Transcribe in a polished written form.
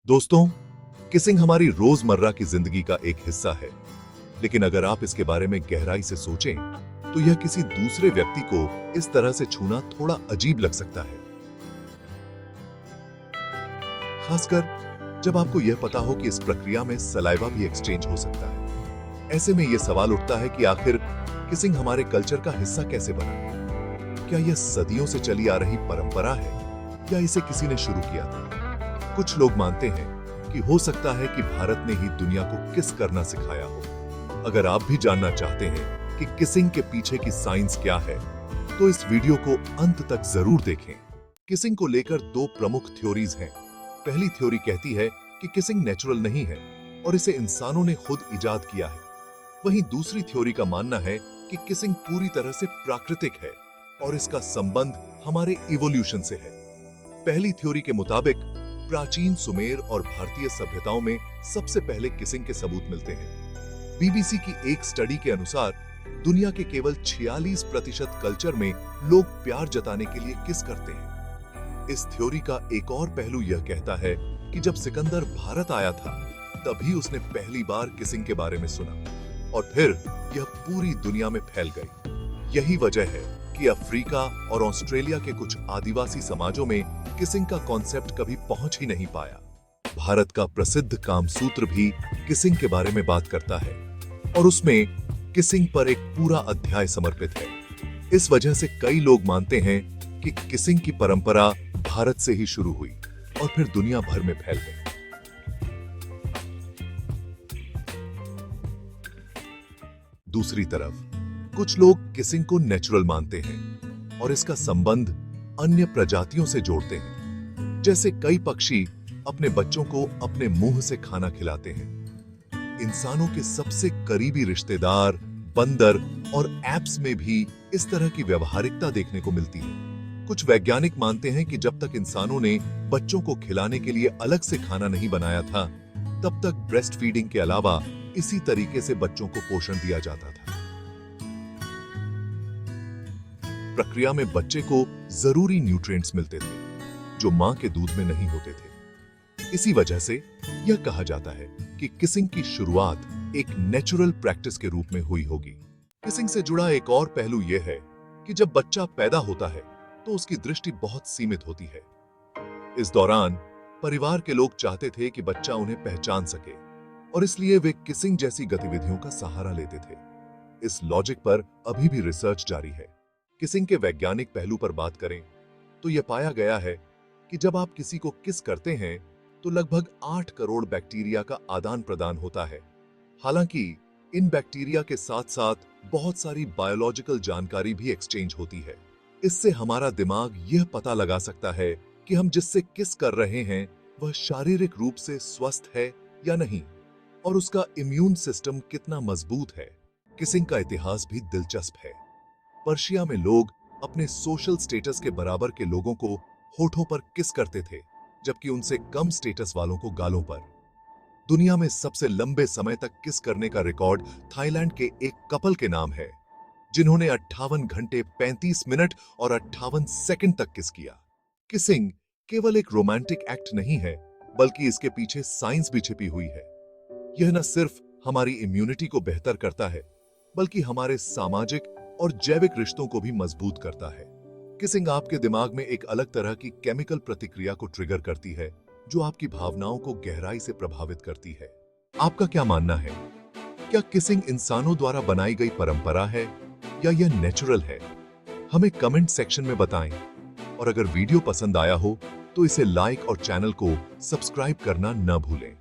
दोस्तों, किसिंग हमारी रोजमर्रा की जिंदगी का एक हिस्सा है, लेकिन अगर आप इसके बारे में गहराई से सोचें, तो यह किसी दूसरे व्यक्ति को इस तरह से छूना थोड़ा अजीब लग सकता है। खासकर जब आपको यह पता हो कि इस प्रक्रिया में सलाइवा भी एक्सचेंज हो सकता है। ऐसे में यह सवाल उठता है कि आखिर किसिंग हमारे कल्चर का हिस्सा कैसे बना? क्या यह सदियों से चली आ रही परंपरा है या इसे किसी ने शुरू किया था? कुछ लोग मानते हैं कि हो सकता है कि भारत ने ही दुनिया को किस करना सिखाया हो। अगर आप भी जानना चाहते हैं कि किसिंग के पीछे की साइंस क्या है, तो इस वीडियो को अंत तक जरूर देखें। किसिंग को लेकर दो प्रमुख थ्योरीज हैं। पहली थ्योरी कहती है कि किसिंग नेचुरल नहीं है और इसे इंसानों ने खुद इजाद किया है। वहीं दूसरी थ्योरी का मानना है कि किसिंग पूरी तरह से प्राकृतिक है और इसका संबंध हमारे इवोल्यूशन से है। पहली थ्योरी के मुताबिक प्राचीन सुमेर और भारतीय सभ्यताओं में सबसे पहले किसिंग के सबूत मिलते हैं। बीबीसी की एक स्टडी के अनुसार दुनिया के केवल 46% कल्चर में लोग प्यार जताने के लिए किस करते हैं। इस थ्योरी का एक और पहलू यह कहता है कि जब सिकंदर भारत आया था, तभी उसने पहली बार किसिंग के बारे में सुना और फिर यह पूरी दुनिया में फैल गई। यही वजह है कि अफ्रीका और ऑस्ट्रेलिया के कुछ आदिवासी समाजों में किसिंग का कॉन्सेप्ट कभी पहुंच ही नहीं पाया। भारत का प्रसिद्ध कामसूत्र भी किसिंग के बारे में बात करता है और उसमें किसिंग पर एक पूरा अध्याय समर्पित है। इस वजह से कई लोग मानते हैं कि किसिंग की परंपरा भारत से ही शुरू हुई और फिर दुनिया भर में फैल गई। दूसरी तरफ कुछ लोग किसिंग को नेचुरल मानते हैं और इसका संबंध अन्य प्रजातियों से जोड़ते हैं। जैसे कई पक्षी अपने बच्चों को अपने मुंह से खाना खिलाते हैं। इंसानों के सबसे करीबी रिश्तेदार बंदर और एप्स में भी इस तरह की व्यवहारिकता देखने को मिलती है। कुछ वैज्ञानिक मानते हैं कि जब तक इंसानों ने बच्चों को खिलाने के लिए अलग से खाना नहीं बनाया था, तब तक ब्रेस्ट फीडिंग के अलावा इसी तरीके से बच्चों को पोषण दिया जाता था। प्रक्रिया में बच्चे को जरूरी न्यूट्रिएंट्स मिलते थे जो मां के दूध में नहीं होते थे। इसी वजह से यह कहा जाता है कि किसिंग की शुरुआत एक नेचुरल प्रैक्टिस के रूप में हुई होगी। किसिंग से जुड़ा एक और पहलू यह है कि जब बच्चा पैदा होता है तो उसकी दृष्टि बहुत सीमित होती है। इस दौरान परिवार के लोग चाहते थे कि बच्चा उन्हें पहचान सके और इसलिए वे किसिंग जैसी गतिविधियों का सहारा लेते थे। इस लॉजिक पर अभी भी रिसर्च जारी है। किसिंग के वैज्ञानिक पहलू पर बात करें तो यह पाया गया है कि जब आप किसी को किस करते हैं तो लगभग 8 करोड़ बैक्टीरिया का आदान प्रदान होता है। हालांकि इन बैक्टीरिया के साथ साथ बहुत सारी बायोलॉजिकल जानकारी भी एक्सचेंज होती है। इससे हमारा दिमाग यह पता लगा सकता है कि हम जिससे किस कर रहे हैं वह शारीरिक रूप से स्वस्थ है या नहीं और उसका इम्यून सिस्टम कितना मजबूत है। किसिंग का इतिहास भी दिलचस्प है। पर्शिया में लोग अपने सोशल स्टेटस के बराबर के लोगों को होठों पर किस करते थे, जबकि उनसे कम स्टेटस वालों को गालों पर। दुनिया में सबसे लंबे समय तक किस करने का रिकॉर्ड थाईलैंड के एक कपल के नाम है, जिन्होंने 58 घंटे 35 मिनट और 58 सेकंड तक किस किया। किसिंग केवल एक रोमांटिक एक्ट नहीं है, बल्कि इसके पीछे साइंस भी छिपी हुई है। यह न सिर्फ हमारी इम्यूनिटी को बेहतर करता है, बल्कि हमारे सामाजिक और जैविक रिश्तों को भी मजबूत करता है। किसिंग आपके दिमाग में एक अलग तरह की केमिकल प्रतिक्रिया को ट्रिगर करती है, जो आपकी भावनाओं को गहराई से प्रभावित करती है। आपका क्या मानना है? क्या किसिंग इंसानों द्वारा बनाई गई परंपरा है या यह नेचुरल है? हमें कमेंट सेक्शन में बताएं और अगर वीडियो पसंद आया हो तो इसे लाइक और चैनल को सब्सक्राइब करना न भूलें।